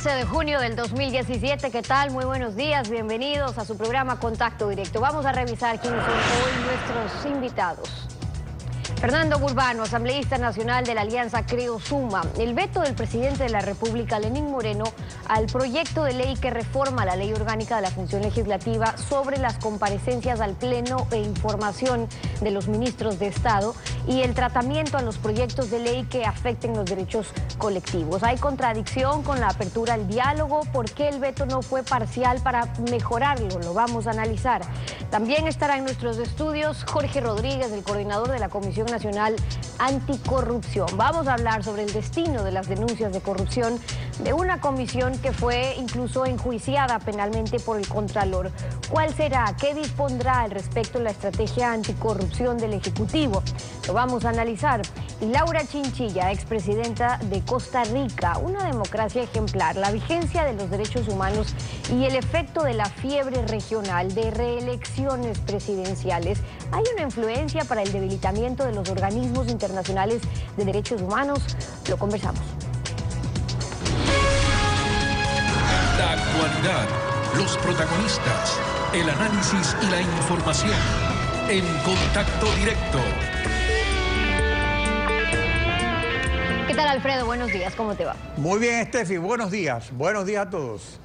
15 de junio del 2017, ¿qué tal? Muy buenos días, bienvenidos a su programa Contacto Directo. Vamos a revisar quiénes son hoy nuestros invitados. Fernando Burbano, asambleísta nacional de la Alianza Creo Suma. El veto del presidente de la República, Lenín Moreno, al proyecto de ley que reforma la ley orgánica de la función legislativa sobre las comparecencias al Pleno e información de los ministros de Estado y el tratamiento a los proyectos de ley que afecten los derechos colectivos. Hay contradicción con la apertura al diálogo. ¿Por qué el veto no fue parcial para mejorarlo? Lo vamos a analizar. También estará en nuestros estudios Jorge Rodríguez, el coordinador de la Comisión Nacional Anticorrupción. Vamos a hablar sobre el destino de las denuncias de corrupción de una comisión que fue incluso enjuiciada penalmente por el Contralor. ¿Cuál será? ¿Qué dispondrá al respecto la estrategia anticorrupción del Ejecutivo? Lo vamos a analizar. Y Laura Chinchilla, expresidenta de Costa Rica, una democracia ejemplar, la vigencia de los derechos humanos y el efecto de la fiebre regional de reelecciones presidenciales. ¿Hay una influencia para el debilitamiento de los organismos internacionales de derechos humanos? Lo conversamos. La actualidad, los protagonistas, el análisis y la información. En Contacto Directo. ¿Qué tal, Alfredo? Buenos días, ¿cómo te va? Muy bien, Estefi, buenos días a todos.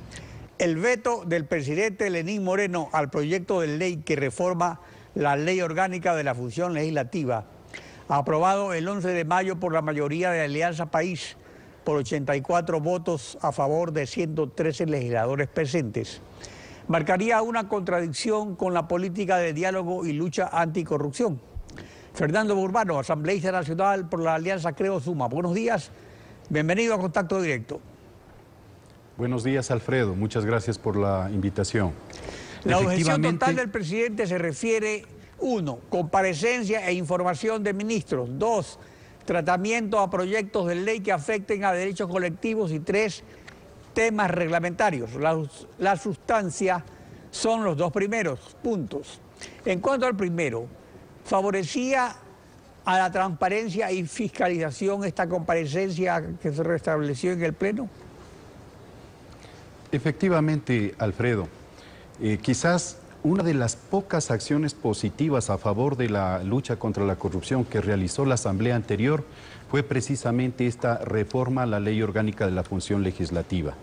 El veto del presidente Lenín Moreno al proyecto de ley que reforma la ley orgánica de la función legislativa, aprobado el 11 de mayo por la mayoría de Alianza País, por 84 votos a favor de 113 legisladores presentes, marcaría una contradicción con la política de diálogo y lucha anticorrupción. Fernando Burbano, asambleísta nacional por la Alianza Creo Suma. Buenos días, bienvenido a Contacto Directo. Buenos días, Alfredo, muchas gracias por la invitación. La objeción total del presidente se refiere: 1, comparecencia e información de ministros; 2, tratamiento a proyectos de ley que afecten a derechos colectivos; y 3, temas reglamentarios. La sustancia son los dos primeros puntos. En cuanto al primero, ¿favorecía a la transparencia y fiscalización esta comparecencia que se restableció en el Pleno? Efectivamente, Alfredo, quizás una de las pocas acciones positivas a favor de la lucha contra la corrupción que realizó la Asamblea anterior fue precisamente esta reforma a la Ley Orgánica de la Función Legislativa.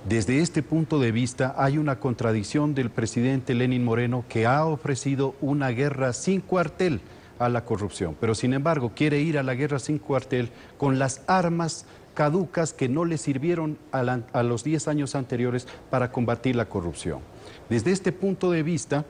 Desde este punto de vista hay una contradicción del presidente Lenín Moreno, que ha ofrecido una guerra sin cuartel a la corrupción, pero sin embargo quiere ir a la guerra sin cuartel con las armas caducas que no le sirvieron a los 10 años anteriores para combatir la corrupción. Desde este punto de vista,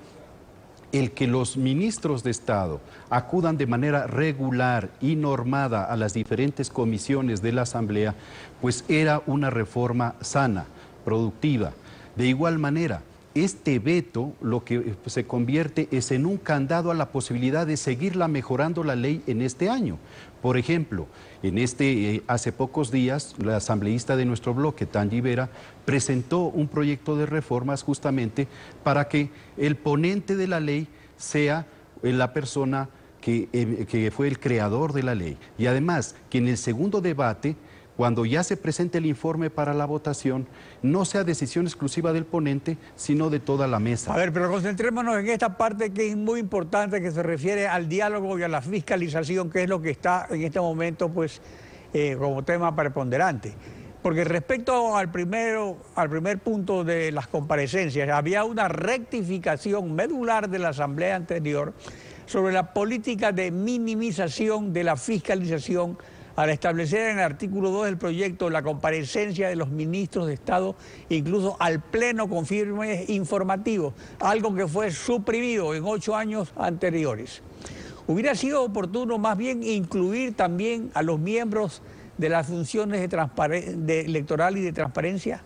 el que los ministros de Estado acudan de manera regular y normada a las diferentes comisiones de la Asamblea, pues era una reforma sana, productiva. De igual manera, este veto lo que se convierte es en un candado a la posibilidad de seguirla mejorando la ley en este año. Por ejemplo, hace pocos días, la asambleísta de nuestro bloque, Tangi Vera, presentó un proyecto de reformas justamente para que el ponente de la ley sea la persona que fue el creador de la ley. Y además, que en el segundo debate, cuando ya se presente el informe para la votación, no sea decisión exclusiva del ponente, sino de toda la mesa. A ver, pero concentrémonos en esta parte que es muy importante, que se refiere al diálogo y a la fiscalización, que es lo que está en este momento pues como tema preponderante. Porque respecto al primer punto de las comparecencias, había una rectificación medular de la Asamblea anterior sobre la política de minimización de la fiscalización, al establecer en el artículo 2 del proyecto la comparecencia de los ministros de Estado, incluso al Pleno con firmes informativos, algo que fue suprimido en 8 años anteriores. ¿Hubiera sido oportuno más bien incluir también a los miembros de las funciones electoral y de transparencia?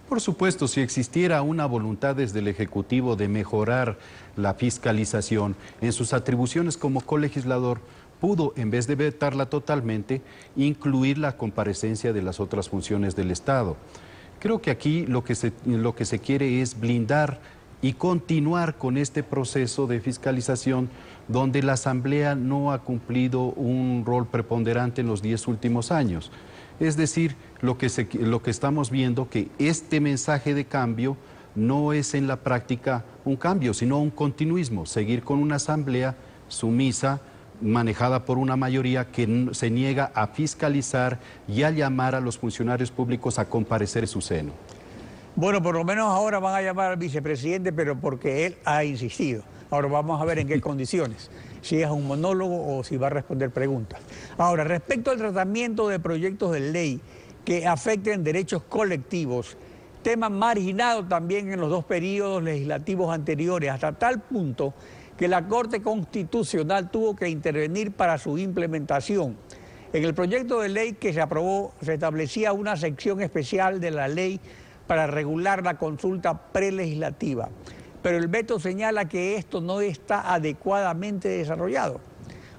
Por supuesto, si existiera una voluntad desde el Ejecutivo de mejorar la fiscalización en sus atribuciones como colegislador, pudo, en vez de vetarla totalmente, incluir la comparecencia de las otras funciones del Estado. Creo que aquí lo que se quiere es blindar y continuar con este proceso de fiscalización donde la Asamblea no ha cumplido un rol preponderante en los 10 últimos años. Es decir, lo que estamos viendo que este mensaje de cambio no es en la práctica un cambio, sino un continuismo, seguir con una asamblea sumisa, manejada por una mayoría que se niega a fiscalizar y a llamar a los funcionarios públicos a comparecer en su seno. Bueno, por lo menos ahora van a llamar al vicepresidente, pero porque él ha insistido. Ahora vamos a ver en qué condiciones, si es un monólogo o si va a responder preguntas. Ahora, respecto al tratamiento de proyectos de ley que afecten derechos colectivos, tema marginado también en los dos periodos legislativos anteriores, hasta tal punto que la Corte Constitucional tuvo que intervenir para su implementación. En el proyecto de ley que se aprobó se establecía una sección especial de la ley para regular la consulta prelegislativa, pero el veto señala que esto no está adecuadamente desarrollado.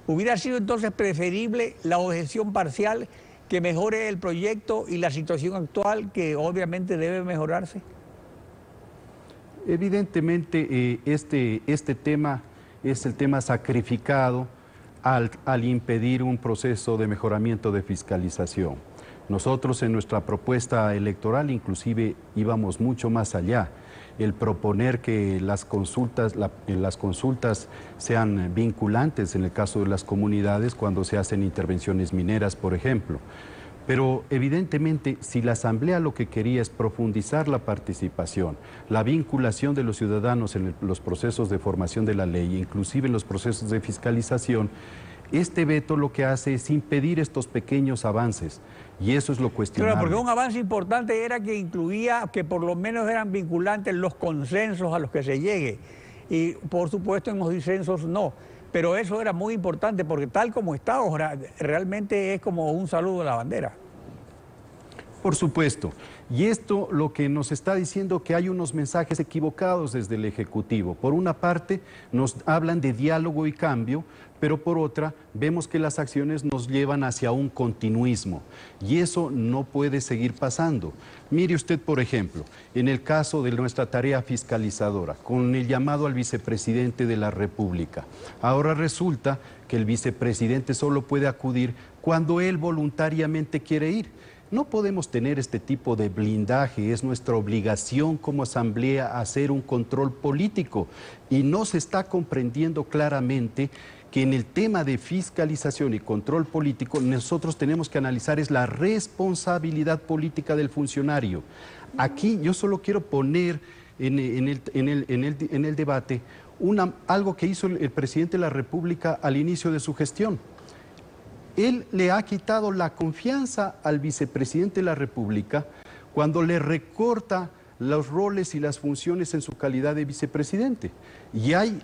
¿Hubiera sido entonces preferible la objeción parcial que mejore el proyecto y la situación actual que obviamente debe mejorarse? Evidentemente este tema es el tema sacrificado al impedir un proceso de mejoramiento de fiscalización. Nosotros en nuestra propuesta electoral inclusive íbamos mucho más allá. El proponer que las consultas sean vinculantes en el caso de las comunidades cuando se hacen intervenciones mineras, por ejemplo. Pero evidentemente, si la Asamblea lo que quería es profundizar la participación, la vinculación de los ciudadanos en los procesos de formación de la ley, inclusive en los procesos de fiscalización, este veto lo que hace es impedir estos pequeños avances, y eso es lo cuestionable. Claro, porque un avance importante era que incluía, que por lo menos eran vinculantes los consensos a los que se llegue, y por supuesto en los disensos no. Pero eso era muy importante porque tal como está ahora, realmente es como un saludo a la bandera. Por supuesto. Y esto lo que nos está diciendo que hay unos mensajes equivocados desde el Ejecutivo. Por una parte, nos hablan de diálogo y cambio, pero por otra, vemos que las acciones nos llevan hacia un continuismo. Y eso no puede seguir pasando. Mire usted, por ejemplo, en el caso de nuestra tarea fiscalizadora, con el llamado al vicepresidente de la República. Ahora resulta que el vicepresidente solo puede acudir cuando él voluntariamente quiere ir. No podemos tener este tipo de blindaje, es nuestra obligación como asamblea hacer un control político y no se está comprendiendo claramente que en el tema de fiscalización y control político nosotros tenemos que analizar es la responsabilidad política del funcionario. Aquí yo solo quiero poner en el debate algo que hizo el presidente de la República al inicio de su gestión. Él le ha quitado la confianza al vicepresidente de la República cuando le recorta los roles y las funciones en su calidad de vicepresidente. Y hay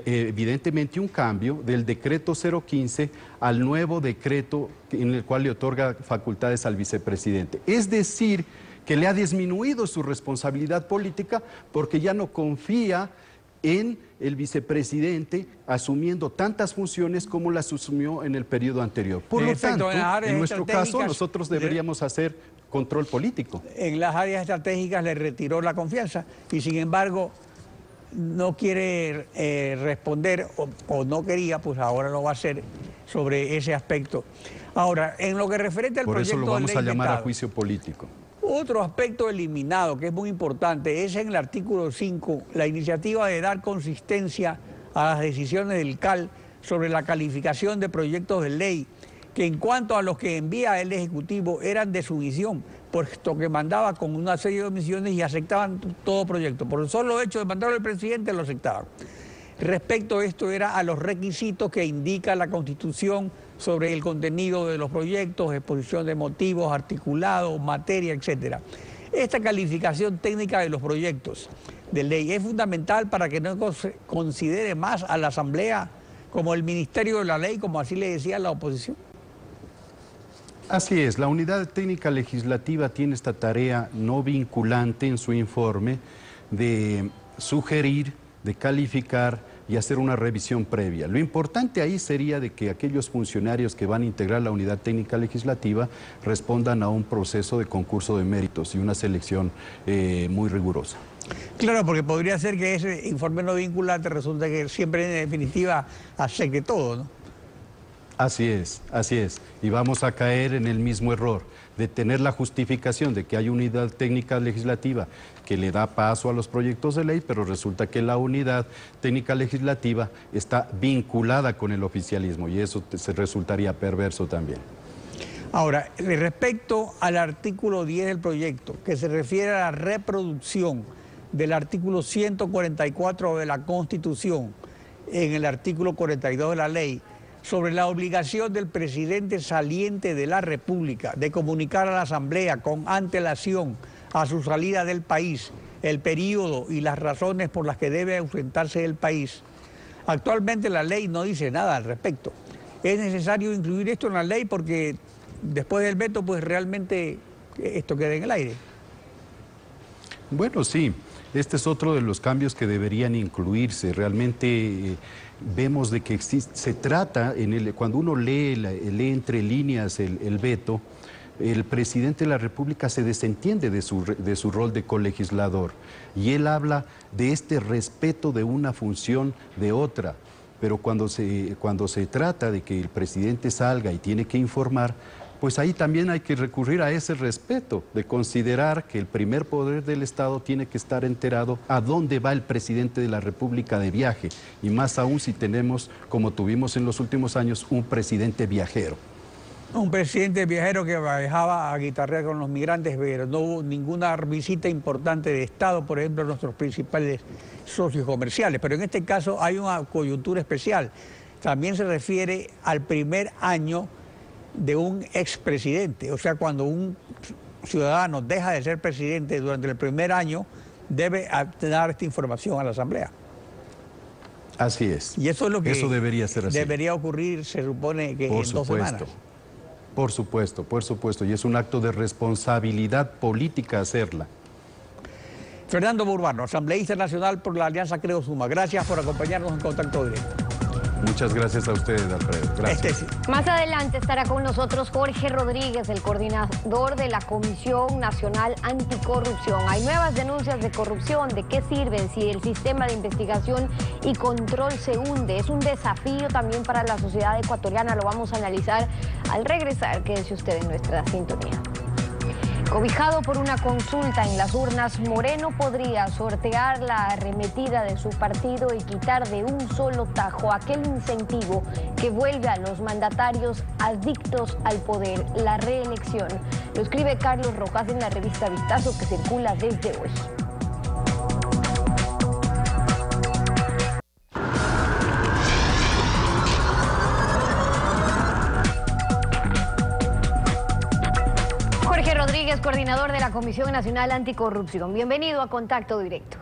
evidentemente un cambio del decreto 015 al nuevo decreto en el cual le otorga facultades al vicepresidente. Es decir, que le ha disminuido su responsabilidad política porque ya no confía en el vicepresidente asumiendo tantas funciones como las asumió en el periodo anterior. Por lo tanto, en nuestro caso, nosotros deberíamos hacer control político. En las áreas estratégicas le retiró la confianza y sin embargo no quiere responder o no quería, pues ahora lo va a hacer sobre ese aspecto. Ahora, en lo que referente al proyecto de ley Por eso lo vamos a llamar vetado, a juicio político. Otro aspecto eliminado que es muy importante es en el artículo 5, la iniciativa de dar consistencia a las decisiones del CAL sobre la calificación de proyectos de ley, que en cuanto a los que envía el Ejecutivo eran de sumisión, puesto que mandaba con una serie de omisiones y aceptaban todo proyecto. Por el solo hecho de mandarlo al presidente lo aceptaban. Respecto a esto era a los requisitos que indica la Constitución sobre el contenido de los proyectos, exposición de motivos, articulado, materia, etc. Esta calificación técnica de los proyectos de ley es fundamental para que no se considere más a la Asamblea como el Ministerio de la Ley, como así le decía la oposición. Así es, la Unidad Técnica Legislativa tiene esta tarea no vinculante en su informe de sugerir, de calificar y hacer una revisión previa. Lo importante ahí sería de que aquellos funcionarios que van a integrar la Unidad Técnica Legislativa respondan a un proceso de concurso de méritos y una selección muy rigurosa. Claro, porque podría ser que ese informe no vinculante resulta que siempre en definitiva acepte todo, ¿no? Así es, así es. Y vamos a caer en el mismo error de tener la justificación de que hay unidad técnica legislativa que le da paso a los proyectos de ley, pero resulta que la unidad técnica legislativa está vinculada con el oficialismo y eso se resultaría perverso también. Ahora, respecto al artículo 10 del proyecto, que se refiere a la reproducción del artículo 144 de la Constitución en el artículo 42 de la ley, sobre la obligación del presidente saliente de la República de comunicar a la Asamblea con antelación a su salida del país el periodo y las razones por las que debe ausentarse del país. Actualmente la ley no dice nada al respecto. Es necesario incluir esto en la ley porque después del veto pues realmente esto queda en el aire. Bueno, sí, este es otro de los cambios que deberían incluirse. Realmente vemos de que se trata, cuando uno lee entre líneas el veto, el presidente de la República se desentiende de su rol de colegislador y él habla de este respeto de una función de otra. Pero cuando se trata de que el presidente salga y tiene que informar, pues ahí también hay que recurrir a ese respeto, de considerar que el primer poder del Estado tiene que estar enterado a dónde va el presidente de la República de viaje, y más aún si tenemos, como tuvimos en los últimos años, un presidente viajero. Un presidente viajero que viajaba a guitarrear con los migrantes, pero no hubo ninguna visita importante de Estado, por ejemplo, a nuestros principales socios comerciales. Pero en este caso hay una coyuntura especial. También se refiere al primer año de un expresidente. O sea, cuando un ciudadano deja de ser presidente durante el primer año, debe dar esta información a la Asamblea. Así es. Y eso es lo que debería ser así. Debería ocurrir, se supone que en 2 semanas. Por supuesto, y es un acto de responsabilidad política hacerla. Fernando Burbano, asambleísta nacional por la Alianza Creo Suma. Gracias por acompañarnos en Contacto Directo. Muchas gracias a ustedes, Alfredo. Gracias. Más adelante estará con nosotros Jorge Rodríguez, el coordinador de la Comisión Nacional Anticorrupción. Hay nuevas denuncias de corrupción. ¿De qué sirven si el sistema de investigación y control se hunde? Es un desafío también para la sociedad ecuatoriana. Lo vamos a analizar al regresar. Quédese usted en nuestra sintonía. Cobijado por una consulta en las urnas, Moreno podría sortear la arremetida de su partido y quitar de un solo tajo aquel incentivo que vuelve a los mandatarios adictos al poder, la reelección. Lo escribe Carlos Rojas en la revista Vistazo, que circula desde hoy. Jorge Rodríguez, coordinador de la Comisión Nacional Anticorrupción. Bienvenido a Contacto Directo.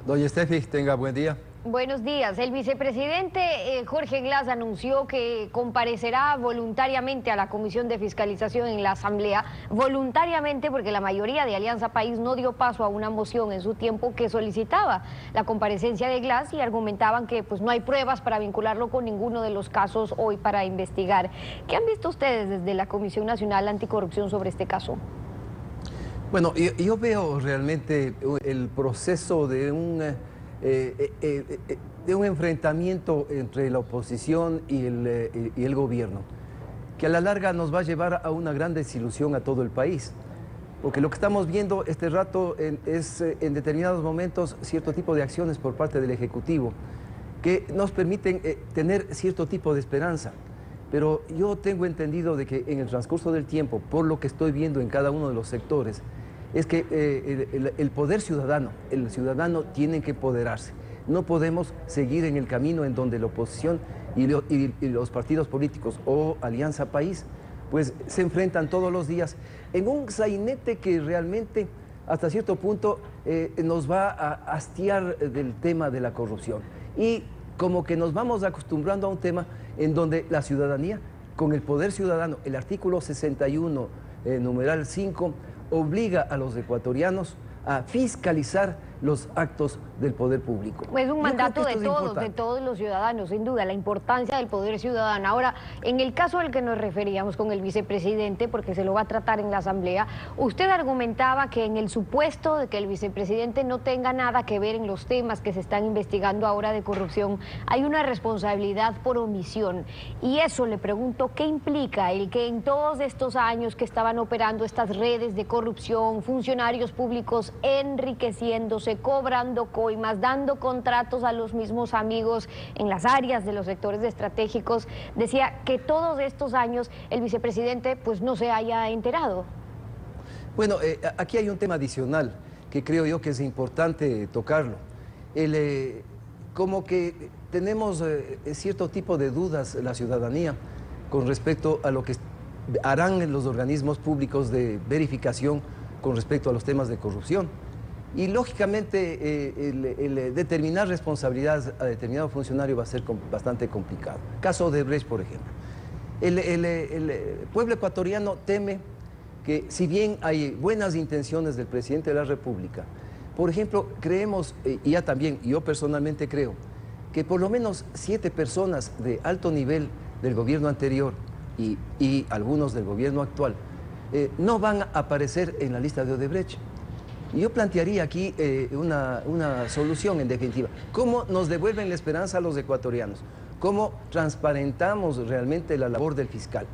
Doña Estefi, tenga buen día. Buenos días. El vicepresidente Jorge Glass anunció que comparecerá voluntariamente a la Comisión de Fiscalización en la Asamblea, voluntariamente porque la mayoría de Alianza País no dio paso a una moción en su tiempo que solicitaba la comparecencia de Glass y argumentaban que pues no hay pruebas para vincularlo con ninguno de los casos hoy para investigar. ¿Qué han visto ustedes desde la Comisión Nacional Anticorrupción sobre este caso? Bueno, yo veo realmente el proceso de un enfrentamiento entre la oposición y el gobierno, que a la larga nos va a llevar a una gran desilusión a todo el país. Porque lo que estamos viendo este rato es en determinados momentos cierto tipo de acciones por parte del Ejecutivo que nos permiten tener cierto tipo de esperanza. Pero yo tengo entendido de que en el transcurso del tiempo, por lo que estoy viendo en cada uno de los sectores, es que el poder ciudadano, el ciudadano tiene que empoderarse. No podemos seguir en el camino en donde la oposición y los partidos políticos o Alianza País pues se enfrentan todos los días en un sainete que realmente hasta cierto punto nos va a hastiar del tema de la corrupción. Y como que nos vamos acostumbrando a un tema en donde la ciudadanía, con el poder ciudadano, el artículo 61, numeral 5, obliga a los ecuatorianos a fiscalizar los actos del poder público. Es un mandato de todos los ciudadanos, sin duda, la importancia del poder ciudadano. Ahora, en el caso al que nos referíamos con el vicepresidente, porque se lo va a tratar en la Asamblea, usted argumentaba que en el supuesto de que el vicepresidente no tenga nada que ver en los temas que se están investigando ahora de corrupción, hay una responsabilidad por omisión. Y eso le pregunto, ¿qué implica el que en todos estos años que estaban operando estas redes de corrupción, funcionarios públicos enriqueciéndose, cobrando coimas, dando contratos a los mismos amigos en las áreas de los sectores estratégicos, decía que todos estos años el vicepresidente pues no se haya enterado? Bueno, aquí hay un tema adicional que creo yo que es importante tocarlo. Como que tenemos cierto tipo de dudas la ciudadanía con respecto a lo que harán los organismos públicos de verificación con respecto a los temas de corrupción. Y lógicamente el determinar responsabilidades a determinado funcionario va a ser bastante complicado. Caso de Brecht, por ejemplo. El pueblo ecuatoriano teme que, si bien hay buenas intenciones del presidente de la República, por ejemplo, creemos, y ya también yo personalmente creo, que por lo menos 7 personas de alto nivel del gobierno anterior y algunos del gobierno actual no van a aparecer en la lista de Odebrecht. Y yo plantearía aquí una solución en definitiva. ¿Cómo nos devuelven la esperanza a los ecuatorianos? ¿Cómo transparentamos realmente la labor del fiscal?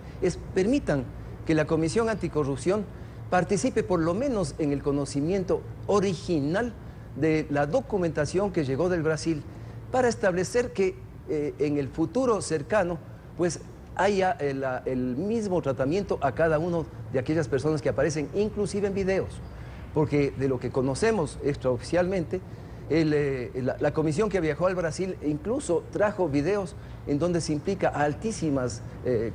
Permitan que la Comisión Anticorrupción participe por lo menos en el conocimiento original de la documentación que llegó del Brasil para establecer que en el futuro cercano pues haya el mismo tratamiento a cada uno de aquellas personas que aparecen, inclusive en videos. Porque de lo que conocemos extraoficialmente, la comisión que viajó al Brasil incluso trajo videos en donde se implica a altísimas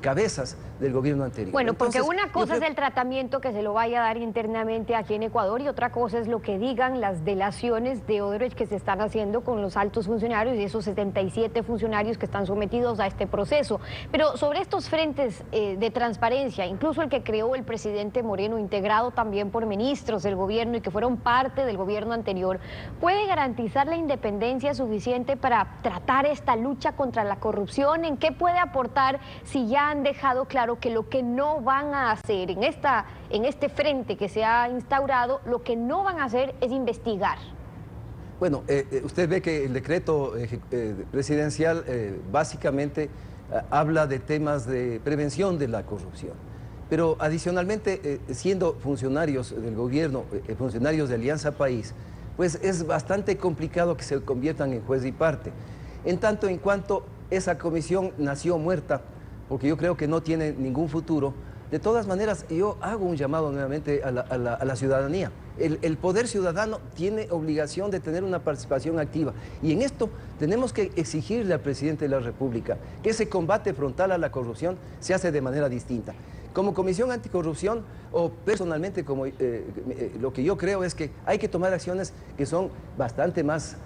cabezas del gobierno anterior. Bueno, porque entonces, una cosa es el tratamiento que se lo vaya a dar internamente aquí en Ecuador y otra cosa es lo que digan las delaciones de Odebrecht que se están haciendo con los altos funcionarios y esos 77 funcionarios que están sometidos a este proceso. Pero sobre estos frentes de transparencia, incluso el que creó el presidente Moreno, integrado también por ministros del gobierno y que fueron parte del gobierno anterior, ¿puede garantizar la independencia suficiente para tratar esta lucha contra la corrupción? ¿En qué puede aportar si ya han dejado claro que lo que no van a hacer en este frente que se ha instaurado, lo que no van a hacer es investigar? Bueno, usted ve que el decreto presidencial básicamente habla de temas de prevención de la corrupción. Pero adicionalmente, siendo funcionarios del gobierno, funcionarios de Alianza País, pues es bastante complicado que se conviertan en juez y parte. En tanto en cuanto esa comisión nació muerta, porque yo creo que no tiene ningún futuro. De todas maneras, yo hago un llamado nuevamente a la ciudadanía. El poder ciudadano tiene obligación de tener una participación activa. Y en esto tenemos que exigirle al presidente de la República que ese combate frontal a la corrupción se hace de manera distinta. Como Comisión Anticorrupción, o personalmente, lo que yo creo es que hay que tomar acciones que son bastante más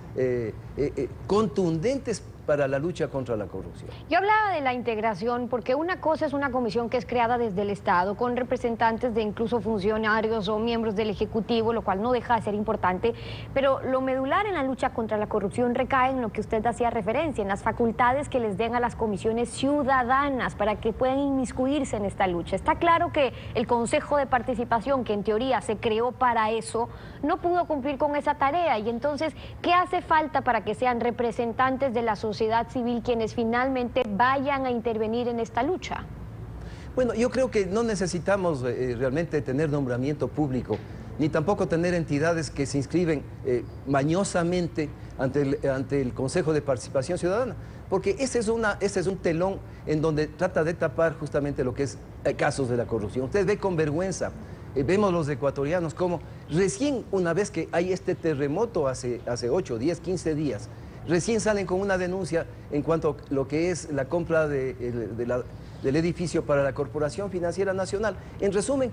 contundentes para la lucha contra la corrupción. Yo hablaba de la integración porque una cosa es una comisión que es creada desde el Estado con representantes de incluso funcionarios o miembros del Ejecutivo, lo cual no deja de ser importante, pero lo medular en la lucha contra la corrupción recae en lo que usted hacía referencia, en las facultades que les den a las comisiones ciudadanas para que puedan inmiscuirse en esta lucha. Está claro que el Consejo de Participación, que en teoría se creó para eso, no pudo cumplir con esa tarea y entonces, ¿qué hace falta para que sean representantes de la sociedad civil quienes finalmente vayan a intervenir en esta lucha? Bueno, yo creo que no necesitamos realmente tener nombramiento público, ni tampoco tener entidades que se inscriben mañosamente ante el Consejo de Participación Ciudadana, porque ese es un telón en donde trata de tapar justamente lo que es casos de la corrupción. Usted ve con vergüenza, vemos los ecuatorianos como recién una vez que hay este terremoto hace 8, 10, 15 días, recién salen con una denuncia en cuanto a lo que es la compra de del edificio para la Corporación Financiera Nacional. En resumen,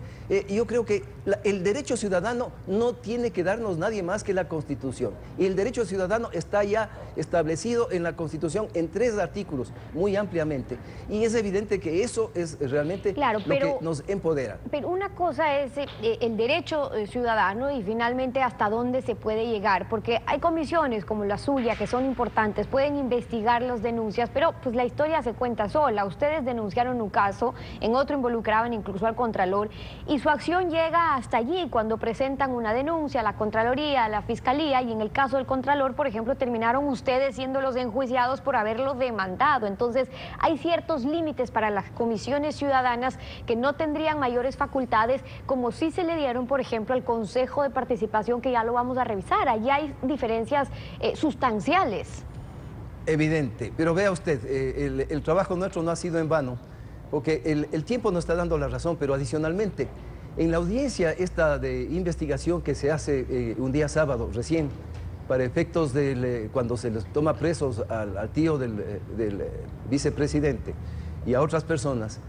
yo creo que el derecho ciudadano no tiene que darnos nadie más que la Constitución. Y el derecho ciudadano está ya establecido en la Constitución en 3 artículos, muy ampliamente. Y es evidente que eso es realmente lo que nos empodera. Pero una cosa es el derecho ciudadano y finalmente hasta dónde se puede llegar, porque hay comisiones como la suya que son importantes, pueden investigar las denuncias, pero pues la historia se cuenta sola. Ustedes denunciaron un caso, en otro involucraban incluso al Contralor, y su acción llega hasta allí cuando presentan una denuncia a la Contraloría, a la Fiscalía, y en el caso del Contralor, por ejemplo, terminaron ustedes siendo los enjuiciados por haberlo demandado. Entonces, hay ciertos límites para las comisiones ciudadanas que no tendrían mayores facultades, como sí se le dieron, por ejemplo, al Consejo de Participación, que ya lo vamos a revisar. Allí hay diferencias sustanciales. Evidente, pero vea usted, el trabajo nuestro no ha sido en vano, porque el tiempo nos está dando la razón, pero adicionalmente, en la audiencia esta de investigación que se hace un día sábado recién, para efectos de cuando se les toma presos al tío del vicepresidente y a otras personas,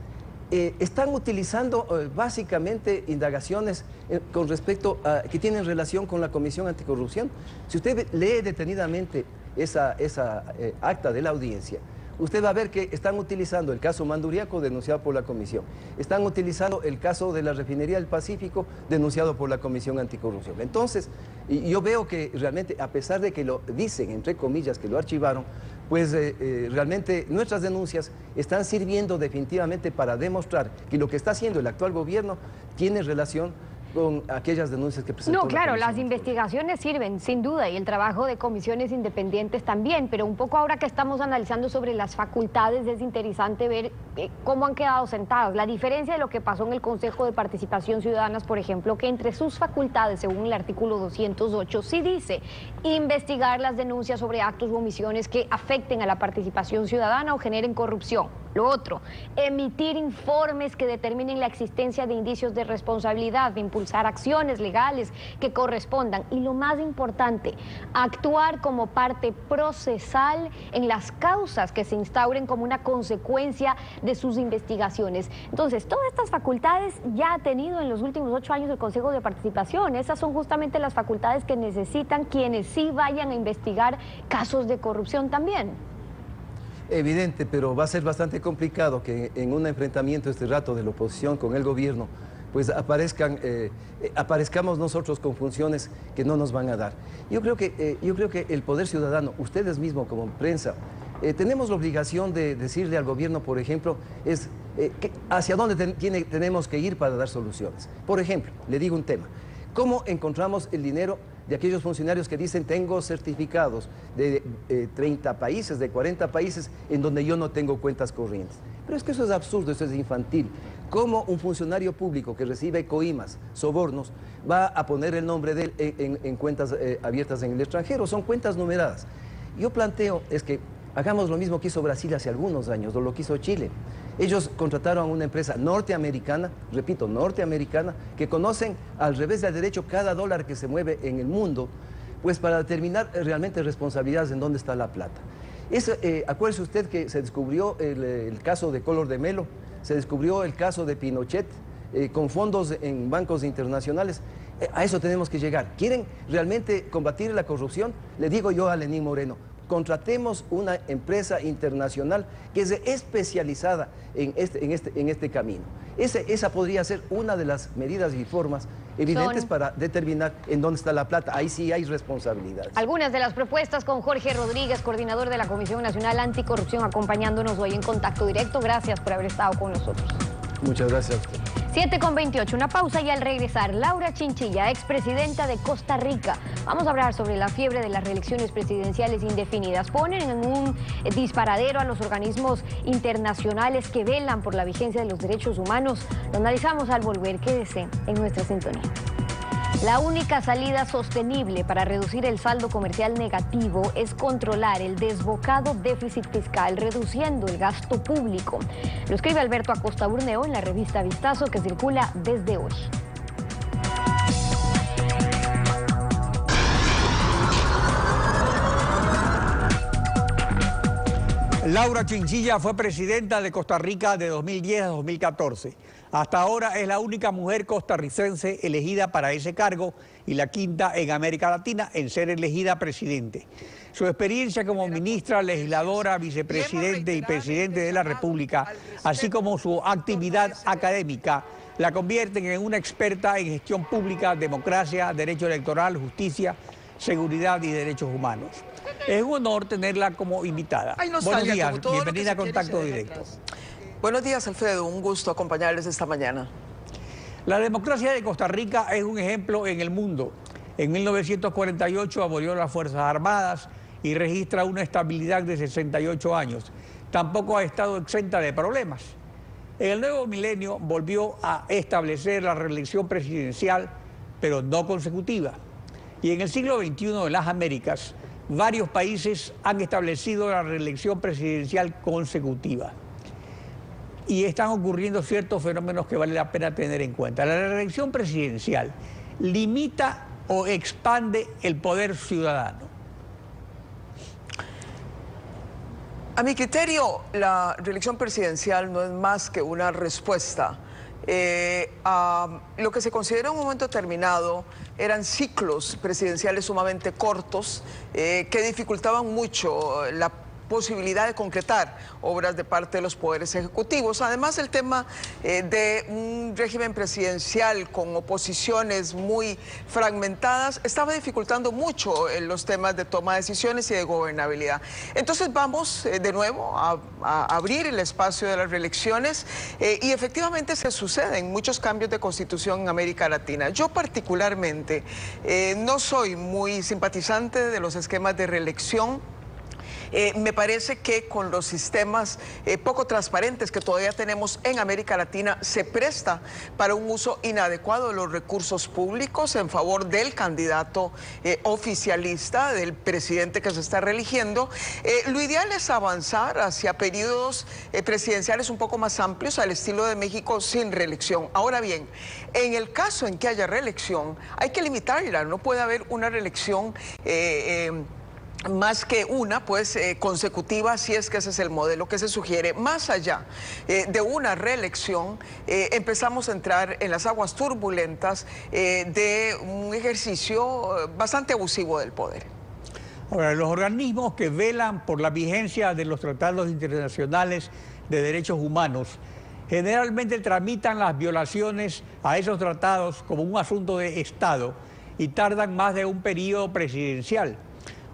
están utilizando básicamente indagaciones con respecto a que tienen relación con la Comisión Anticorrupción. Si usted lee detenidamente esa acta de la audiencia, usted va a ver que están utilizando el caso Manduriaco, denunciado por la Comisión. Están utilizando el caso de la Refinería del Pacífico, denunciado por la Comisión Anticorrupción. Entonces, yo veo que realmente, a pesar de que lo dicen, entre comillas, que lo archivaron, pues realmente nuestras denuncias están sirviendo definitivamente para demostrar que lo que está haciendo el actual gobierno tiene relación con aquellas denuncias que presentó. No, claro, las investigaciones sirven, sin duda, y el trabajo de comisiones independientes también, pero un poco ahora que estamos analizando sobre las facultades, es interesante ver cómo han quedado sentados. La diferencia de lo que pasó en el Consejo de Participación Ciudadanas, por ejemplo, que entre sus facultades, según el artículo 208, sí dice investigar las denuncias sobre actos u omisiones que afecten a la participación ciudadana o generen corrupción. Lo otro, emitir informes que determinen la existencia de indicios de responsabilidad, de impulsar acciones legales que correspondan. Y lo más importante, actuar como parte procesal en las causas que se instauren como una consecuencia de sus investigaciones. Entonces, todas estas facultades ya ha tenido en los últimos 8 años el Consejo de Participación. Esas son justamente las facultades que necesitan quienes sí vayan a investigar casos de corrupción también. Evidente, pero va a ser bastante complicado que en un enfrentamiento este rato de la oposición con el gobierno, pues aparezcamos nosotros con funciones que no nos van a dar. Yo creo que el poder ciudadano, ustedes mismos como prensa, tenemos la obligación de decirle al gobierno, por ejemplo, hacia dónde tenemos que ir para dar soluciones. Por ejemplo, le digo un tema, ¿cómo encontramos el dinero de aquellos funcionarios que dicen tengo certificados de 30 países, de 40 países en donde yo no tengo cuentas corrientes? Pero es que eso es absurdo, eso es infantil. ¿Cómo un funcionario público que recibe coimas, sobornos, va a poner el nombre de él en cuentas abiertas en el extranjero? Son cuentas numeradas. Yo planteo es que hagamos lo mismo que hizo Brasil hace algunos años, o lo que hizo Chile. Ellos contrataron a una empresa norteamericana, repito, norteamericana, que conocen al revés del derecho cada dólar que se mueve en el mundo, pues para determinar realmente responsabilidades en dónde está la plata. Acuérdese usted que se descubrió el caso de Collor de Mello, se descubrió el caso de Pinochet, con fondos en bancos internacionales. A eso tenemos que llegar. ¿Quieren realmente combatir la corrupción? Le digo yo a Lenín Moreno, contratemos una empresa internacional que es especializada en este camino. Esa podría ser una de las medidas y formas evidentes para determinar en dónde está la plata. Ahí sí hay responsabilidades. Algunas de las propuestas con Jorge Rodríguez, coordinador de la Comisión Nacional Anticorrupción, acompañándonos hoy en Contacto Directo. Gracias por haber estado con nosotros. Muchas gracias a usted. 7:28, una pausa y al regresar, Laura Chinchilla, expresidenta de Costa Rica. Vamos a hablar sobre la fiebre de las reelecciones presidenciales indefinidas. Ponen en un disparadero a los organismos internacionales que velan por la vigencia de los derechos humanos. Lo analizamos al volver. Quédese en nuestra sintonía. La única salida sostenible para reducir el saldo comercial negativo es controlar el desbocado déficit fiscal, reduciendo el gasto público. Lo escribe Alberto Acosta Burneo en la revista Vistazo, que circula desde hoy. Laura Chinchilla fue presidenta de Costa Rica de 2010 a 2014. Hasta ahora es la única mujer costarricense elegida para ese cargo y la quinta en América Latina en ser elegida presidente. Su experiencia como ministra, legisladora, vicepresidente y presidente de la República, así como su actividad académica, la convierten en una experta en gestión pública, democracia, derecho electoral, justicia, seguridad y derechos humanos. Es un honor tenerla como invitada. Buenos días, bienvenida a Contacto Directo. Buenos días, Alfredo, un gusto acompañarles esta mañana. La democracia de Costa Rica es un ejemplo en el mundo. En 1948 abolió las Fuerzas Armadas y registra una estabilidad de 68 años. Tampoco ha estado exenta de problemas. En el nuevo milenio volvió a establecer la reelección presidencial, pero no consecutiva. Y en el siglo XXI en las Américas, varios países han establecido la reelección presidencial consecutiva. Y están ocurriendo ciertos fenómenos que vale la pena tener en cuenta. La reelección presidencial limita o expande el poder ciudadano. A mi criterio, la reelección presidencial no es más que una respuesta a lo que se considera un momento determinado. Eran ciclos presidenciales sumamente cortos que dificultaban mucho la posibilidad de concretar obras de parte de los poderes ejecutivos. Además, el tema de un régimen presidencial con oposiciones muy fragmentadas estaba dificultando mucho los temas de toma de decisiones y de gobernabilidad. Entonces vamos de nuevo a abrir el espacio de las reelecciones y efectivamente se suceden muchos cambios de constitución en América Latina. Yo particularmente no soy muy simpatizante de los esquemas de reelección. Me parece que con los sistemas poco transparentes que todavía tenemos en América Latina se presta para un uso inadecuado de los recursos públicos en favor del candidato oficialista, del presidente que se está reeligiendo. Lo ideal es avanzar hacia periodos presidenciales un poco más amplios al estilo de México sin reelección. Ahora bien, en el caso en que haya reelección hay que limitarla, no puede haber una reelección más que una, pues, consecutiva, si es que ese es el modelo que se sugiere. Más allá de una reelección, empezamos a entrar en las aguas turbulentas de un ejercicio bastante abusivo del poder. Ahora, los organismos que velan por la vigencia de los tratados internacionales de derechos humanos generalmente tramitan las violaciones a esos tratados como un asunto de Estado y tardan más de un periodo presidencial.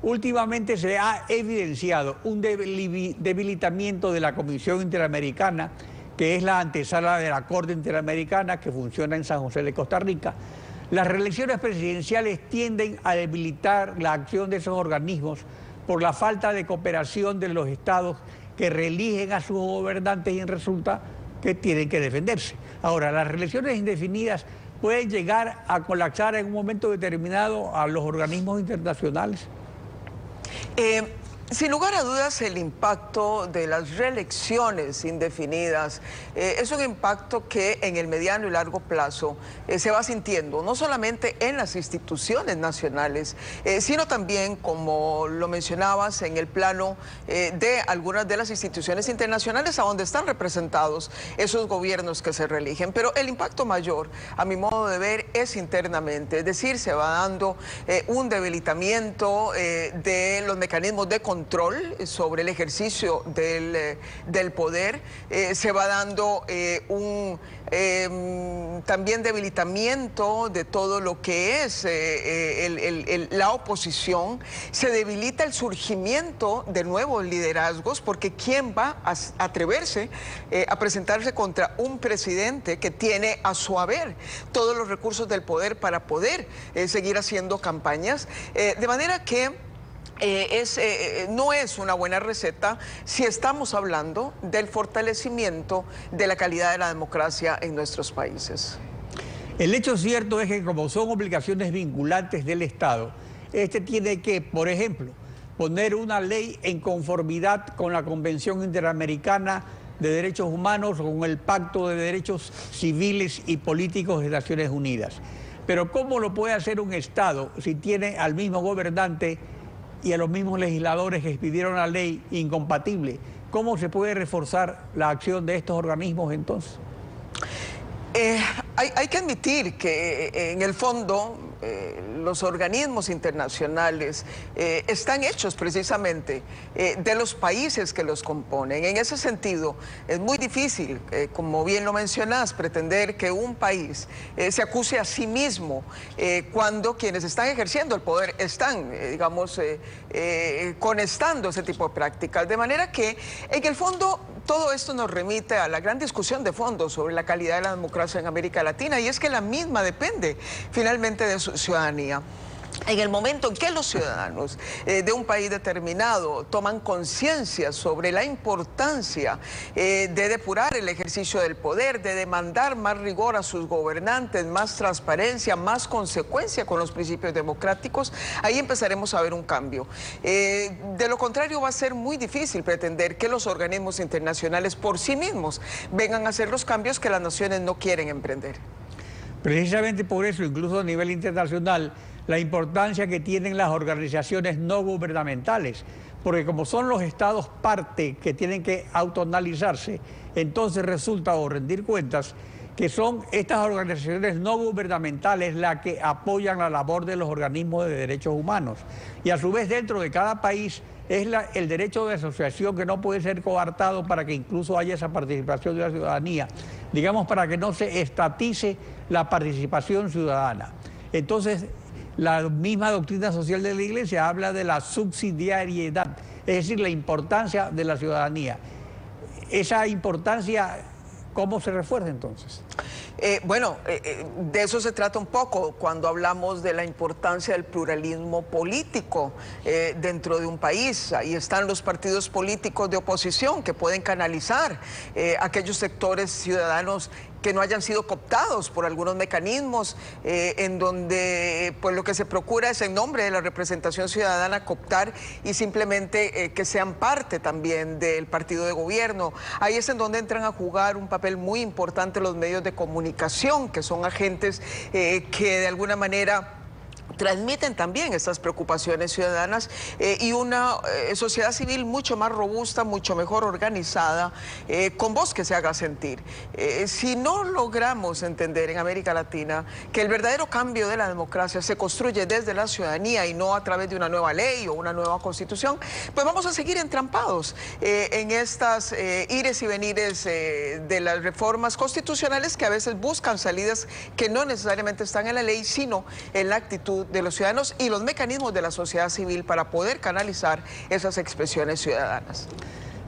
Últimamente se ha evidenciado un debilitamiento de la Comisión Interamericana, que es la antesala de la Corte Interamericana que funciona en San José de Costa Rica. Las reelecciones presidenciales tienden a debilitar la acción de esos organismos por la falta de cooperación de los estados que reeligen a sus gobernantes y resulta que tienen que defenderse. Ahora, las reelecciones indefinidas pueden llegar a colapsar en un momento determinado a los organismos internacionales. Sin lugar a dudas, el impacto de las reelecciones indefinidas es un impacto que en el mediano y largo plazo se va sintiendo, no solamente en las instituciones nacionales, sino también, como lo mencionabas, en el plano de algunas de las instituciones internacionales a donde están representados esos gobiernos que se reeligen. Pero el impacto mayor, a mi modo de ver, es internamente, es decir, se va dando un debilitamiento de los mecanismos de control sobre el ejercicio del poder, se va dando un también debilitamiento de todo lo que es la oposición, se debilita el surgimiento de nuevos liderazgos, porque ¿quién va a atreverse a presentarse contra un presidente que tiene a su haber todos los recursos del poder para poder seguir haciendo campañas? De manera que no es una buena receta si estamos hablando del fortalecimiento de la calidad de la democracia en nuestros países. El hecho cierto es que como son obligaciones vinculantes del Estado, este tiene que, por ejemplo, poner una ley en conformidad con la Convención Interamericana de Derechos Humanos o con el Pacto de Derechos Civiles y Políticos de Naciones Unidas. Pero ¿cómo lo puede hacer un Estado si tiene al mismo gobernante y a los mismos legisladores que expidieron la ley incompatible ¿cómo se puede reforzar la acción de estos organismos entonces? Hay que admitir que en el fondo los organismos internacionales están hechos precisamente de los países que los componen. En ese sentido, es muy difícil, como bien lo mencionás, pretender que un país se acuse a sí mismo cuando quienes están ejerciendo el poder están, digamos, conestando ese tipo de prácticas. De manera que, en el fondo, todo esto nos remite a la gran discusión de fondo sobre la calidad de la democracia en América Latina, y es que la misma depende finalmente de su ciudadanía. En el momento en que los ciudadanos de un país determinado toman conciencia sobre la importancia de depurar el ejercicio del poder, de demandar más rigor a sus gobernantes, más transparencia, más consecuencia con los principios democráticos, ahí empezaremos a ver un cambio. De lo contrario, va a ser muy difícil pretender que los organismos internacionales por sí mismos vengan a hacer los cambios que las naciones no quieren emprender. Precisamente por eso, incluso a nivel internacional, la importancia que tienen las organizaciones no gubernamentales, porque como son los estados parte que tienen que autoanalizarse, entonces resulta o rendir cuentas que son estas organizaciones no gubernamentales las que apoyan la labor de los organismos de derechos humanos. Y a su vez dentro de cada país es el derecho de asociación que no puede ser coartado para que incluso haya esa participación de la ciudadanía, digamos, para que no se estatice la participación ciudadana. Entonces, la misma doctrina social de la Iglesia habla de la subsidiariedad, es decir, la importancia de la ciudadanía. Esa importancia, ¿cómo se refuerza entonces? De eso se trata un poco cuando hablamos de la importancia del pluralismo político dentro de un país. Ahí están los partidos políticos de oposición que pueden canalizar aquellos sectores ciudadanos que no hayan sido cooptados por algunos mecanismos en donde pues lo que se procura es en nombre de la representación ciudadana cooptar y simplemente que sean parte también del partido de gobierno. Ahí es en donde entran a jugar un papel muy importante los medios de comunicación, que son agentes que de alguna manera transmiten también estas preocupaciones ciudadanas y una sociedad civil mucho más robusta, mucho mejor organizada, con voz que se haga sentir. Si no logramos entender en América Latina que el verdadero cambio de la democracia se construye desde la ciudadanía y no a través de una nueva ley o una nueva constitución, pues vamos a seguir entrampados en estas ires y venires de las reformas constitucionales que a veces buscan salidas que no necesariamente están en la ley, sino en la actitud de los ciudadanos y los mecanismos de la sociedad civil para poder canalizar esas expresiones ciudadanas.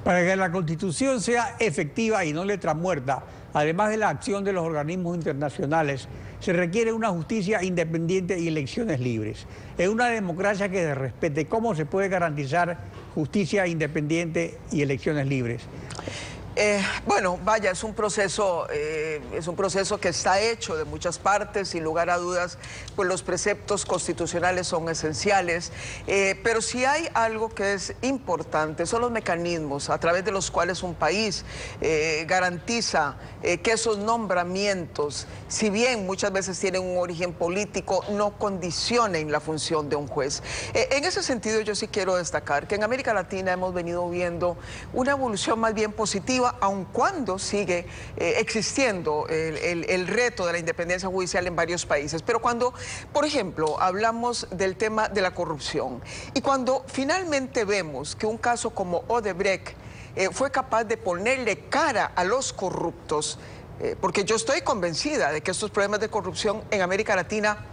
Para que la Constitución sea efectiva y no letra muerta, además de la acción de los organismos internacionales, se requiere una justicia independiente y elecciones libres. En una democracia que se respete, ¿cómo se puede garantizar justicia independiente y elecciones libres? Es un proceso que está hecho de muchas partes, sin lugar a dudas, pues los preceptos constitucionales son esenciales, pero si hay algo que es importante, son los mecanismos a través de los cuales un país garantiza que esos nombramientos, si bien muchas veces tienen un origen político, no condicionen la función de un juez. En ese sentido, yo sí quiero destacar que en América Latina hemos venido viendo una evolución más bien positiva, aun cuando sigue existiendo el reto de la independencia judicial en varios países. Pero cuando, por ejemplo, hablamos del tema de la corrupción y cuando finalmente vemos que un caso como Odebrecht fue capaz de ponerle cara a los corruptos, porque yo estoy convencida de que estos problemas de corrupción en América Latina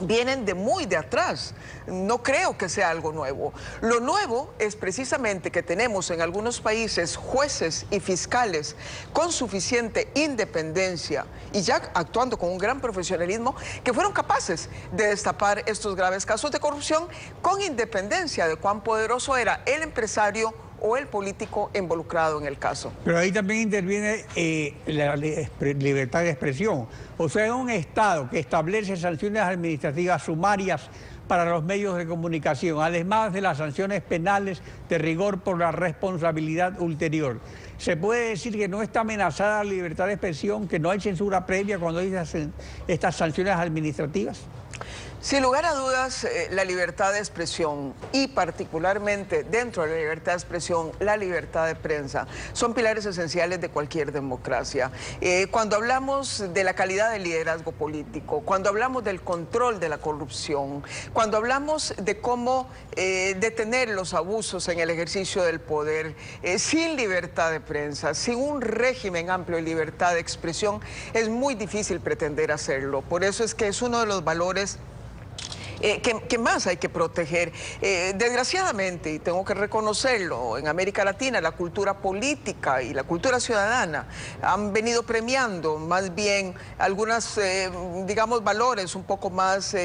vienen de muy de atrás, no creo que sea algo nuevo. Lo nuevo es precisamente que tenemos en algunos países jueces y fiscales con suficiente independencia y ya actuando con un gran profesionalismo que fueron capaces de destapar estos graves casos de corrupción con independencia de cuán poderoso era el empresario o el político involucrado en el caso. Pero ahí también interviene la libertad de expresión. O sea, un Estado que establece sanciones administrativas sumarias para los medios de comunicación, además de las sanciones penales de rigor por la responsabilidad ulterior. ¿Se puede decir que no está amenazada la libertad de expresión, que no hay censura previa cuando hay estas sanciones administrativas? Sin lugar a dudas, la libertad de expresión y particularmente dentro de la libertad de expresión, la libertad de prensa, son pilares esenciales de cualquier democracia. Cuando hablamos de la calidad del liderazgo político, cuando hablamos del control de la corrupción, cuando hablamos de cómo detener los abusos en el ejercicio del poder, sin libertad de prensa, sin un régimen amplio de libertad de expresión, es muy difícil pretender hacerlo. Por eso es que es uno de los valores que más hay que proteger. Desgraciadamente, y tengo que reconocerlo, en América Latina la cultura política y la cultura ciudadana han venido premiando más bien algunos, digamos, valores un poco más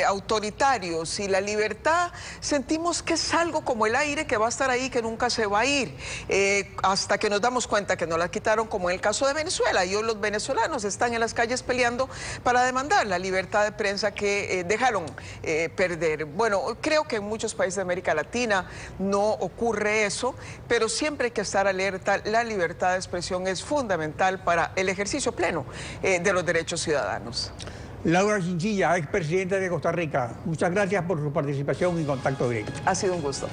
autoritarios, y la libertad sentimos que es algo como el aire que va a estar ahí, que nunca se va a ir, hasta que nos damos cuenta que nos la quitaron, como en el caso de Venezuela, y hoy los venezolanos están en las calles peleando para demandar la libertad de prensa que dejaron perder. Bueno, creo que en muchos países de América Latina no ocurre eso, pero siempre hay que estar alerta. La libertad de expresión es fundamental para el ejercicio pleno de los derechos ciudadanos. Laura Chinchilla, expresidenta de Costa Rica, muchas gracias por su participación en Contacto Directo. Ha sido un gusto.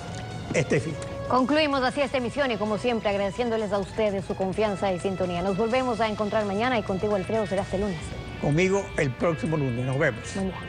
Estefi. Concluimos así esta emisión y, como siempre, agradeciéndoles a ustedes su confianza y sintonía. Nos volvemos a encontrar mañana, y contigo, Alfredo, será este lunes. Conmigo el próximo lunes. Nos vemos. Buen día.